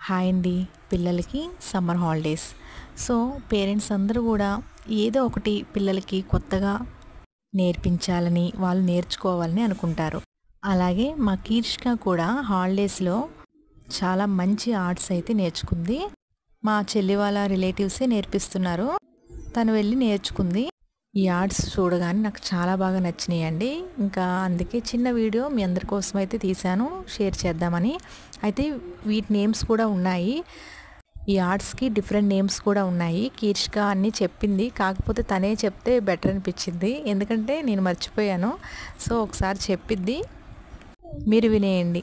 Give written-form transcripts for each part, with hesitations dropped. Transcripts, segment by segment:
Hi అండి. పిల్లలకి summer holidays. So parents అందరూ కూడా ఏదో ఒకటి పిల్లలకి కొత్తగా నేర్పించాలని, వాళ్ళు నేర్చుకోవాలని అనుకుంటారు. అలాగే మా కీర్షిక కూడా హాలిడేస్లో చాలా మంచి ఆర్ట్స్ అయితే నేర్చుకుంది. మా చెల్లి వాళ్ళ రిలేటివ్సే నేర్పిస్తున్నారు. తను వెళ్ళి నేర్చుకుంది. ఈ ఆర్ట్స్ చూడగానే నాకు చాలా బాగా నచ్చినాయండి. ఇంకా అందుకే చిన్న వీడియో మీ అందరి కోసం అయితే తీశాను, షేర్ చేద్దామని. అయితే వీటి నేమ్స్ కూడా ఉన్నాయి. ఈ ఆర్ట్స్కి డిఫరెంట్ నేమ్స్ కూడా ఉన్నాయి. కీర్షిక అన్నీ చెప్పింది, కాకపోతే తనే చెప్తే బెటర్ అనిపించింది, ఎందుకంటే నేను మర్చిపోయాను. సో ఒకసారి చెప్పిద్ది, మీరు వినేయండి.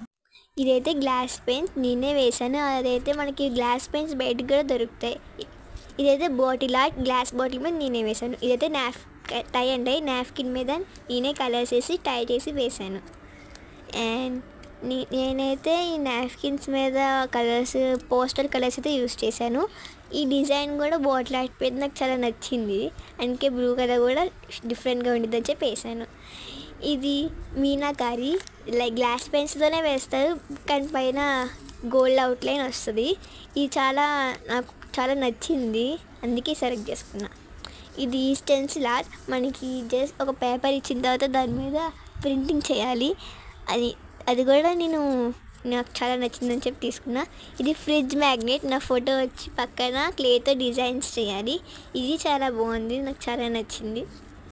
ఇదైతే గ్లాస్ పెన్స్ నేనే వేసాను. అదైతే మనకి గ్లాస్ పెన్స్ బయటకు కూడా దొరుకుతాయి. ఇదైతే బాటిల్ ఆర్ట్, గ్లాస్ బాటిల్ మీద నేనే వేసాను. ఇదైతే టై అండ్ డై నాప్కిన్ మీద నేనే కలర్స్ వేసి టై చేసి వేసాను. అండ్ నేనైతే ఈ నాప్కిన్స్ మీద కలర్స్, పోస్టర్ కలర్స్ అయితే యూస్ చేశాను. ఈ డిజైన్ కూడా బాటిల్ ఆర్ట్ మీద నాకు చాలా నచ్చింది, అందుకే బ్లూ కలర్ కూడా డిఫరెంట్గా ఉండిద్దని చెప్పి వేసాను. ఇది మీనాకారి, లైక్ గ్లాస్ పెన్స్తోనే వేస్తారు, కానీ పైన గోల్డ్ అవుట్లైన్ వస్తుంది. ఇది నాకు చాలా నచ్చింది, అందుకే సెలెక్ట్ చేసుకున్నా. ఇది స్టెన్సిల్ ఆర్ట్. మనకి జస్ట్ ఒక పేపర్ ఇచ్చిన తర్వాత దాని మీద ప్రింటింగ్ చేయాలి. అది కూడా నాకు చాలా నచ్చిందని చెప్పి తీసుకున్నా. ఇది ఫ్రిడ్జ్ మ్యాగ్నెట్. నా ఫోటో వచ్చి పక్కన క్లేతో డిజైన్స్ చేయాలి. ఇది చాలా బాగుంది, నాకు చాలా నచ్చింది.